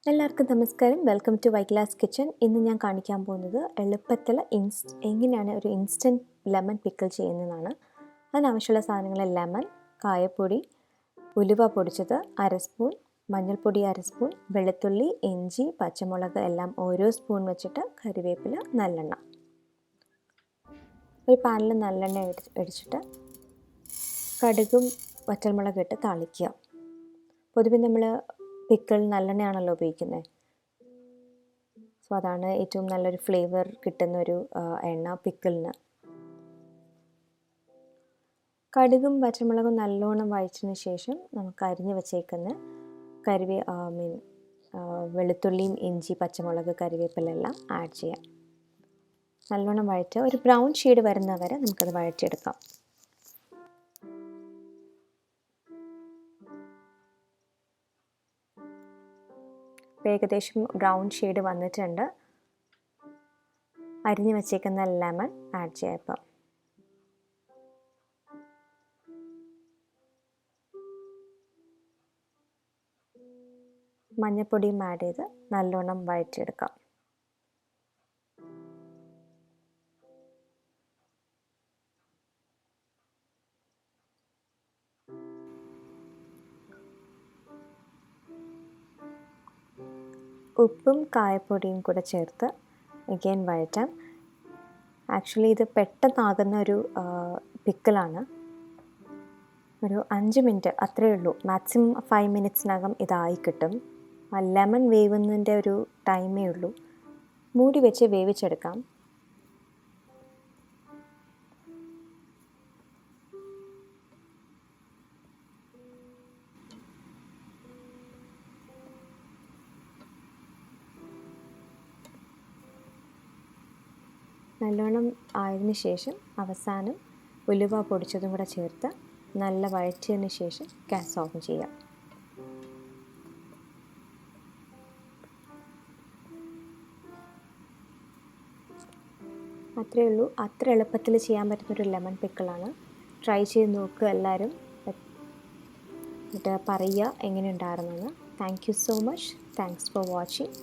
എല്ലാവർക്കും നമസ്കാരം. Welcome to വൈഗ്ലാസ് കിച്ചൺ. ഇന്ന് ഞാൻ കാണിക്കാൻ പോകുന്നത് എളുപ്പത്തിൽ എങ്ങനെയാണ് ഒരു ഇൻസ്റ്റൻറ്റ് ലെമൺ പിക്കിൾ ചെയ്യുന്നതാണ്. അതിനാവശ്യമുള്ള സാധനങ്ങൾ ലെമൺ, കായപ്പൊടി, ഉലുവ പൊടിച്ചത് 1/2 സ്പൂൺ, മഞ്ഞൾപ്പൊടി 1/2 സ്പൂൺ, വെളുത്തുള്ളി, ഇഞ്ചി, പച്ചമുളക് എല്ലാം ഓരോ സ്പൂൺ വെച്ചിട്ട്, കറിവേപ്പില, നല്ലെണ്ണ. ഒരു പാനിൽ നല്ലെണ്ണ ഒഴിച്ചിട്ട് കടുകും വറ്റൽമുളക് ഇട്ട് താളിക്കുക. പൊതുവെ നമ്മൾ പിക്കിൾ നല്ലെണ്ണയാണല്ലോ ഉപയോഗിക്കുന്നത്. സോ അതാണ് ഏറ്റവും നല്ലൊരു ഫ്ലേവർ കിട്ടുന്നൊരു എണ്ണ പിക്കിളിന്. കടുകും പച്ചമുളകും നല്ലോണം വഴച്ചതിന് ശേഷം നമുക്ക് അരിഞ്ഞ് വെച്ചേക്കുന്ന വെളുത്തുള്ളിയും ഇഞ്ചി, പച്ചമുളക്, കറിവേപ്പിലെല്ലാം ആഡ് ചെയ്യാം. നല്ലോണം വഴറ്റുക. ഒരു ബ്രൗൺ ഷെയ്ഡ് വരുന്നവരെ നമുക്കത് വഴറ്റിയെടുക്കാം. ഏകദേശം ബ്രൗൺ ഷെയ്ഡ് വന്നിട്ടുണ്ട്. അരിഞ്ഞ് വെച്ചേക്കുന്ന ലെമൺ ആഡ് ചെയ്യാം. ഇപ്പം മഞ്ഞൾപ്പൊടിയും ആഡ് ചെയ്ത് നല്ലോണം വഴറ്റിയെടുക്കാം. ഉപ്പും കായപ്പൊടിയും കൂടെ ചേർത്ത് അഗെയിൻ വഴറ്റാം. ആക്ച്വലി ഇത് പെട്ടെന്നാകുന്ന ഒരു പിക്കിളാണ്. ഒരു 5 മിനിറ്റ് അത്രയേ ഉള്ളൂ. മാക്സിമം 5 മിനിറ്റ്സിനകം ഇതായി കിട്ടും. ലെമൺ വേവുന്നതിൻ്റെ ഒരു ടൈമേ ഉള്ളൂ. മൂടി വെച്ച് വേവിച്ചെടുക്കാം. നല്ലോണം ആയതിന് ശേഷം അവസാനം ഉലുവ പൊടിച്ചതും കൂടെ ചേർത്ത് നല്ല വഴറ്റിയതിന് ശേഷം ഗ്യാസ് ഓഫ് ചെയ്യാം. അത്രയേ ഉള്ളൂ. അത്ര എളുപ്പത്തിൽ ചെയ്യാൻ പറ്റുന്നൊരു ലെമൺ പിക്കിളാണ്. ട്രൈ ചെയ്ത് നോക്കുക എല്ലാവരും. എന്നിട്ട് പറയുക എങ്ങനെ ഉണ്ടായിരുന്നെന്ന്. Thank you so much. Thanks for watching.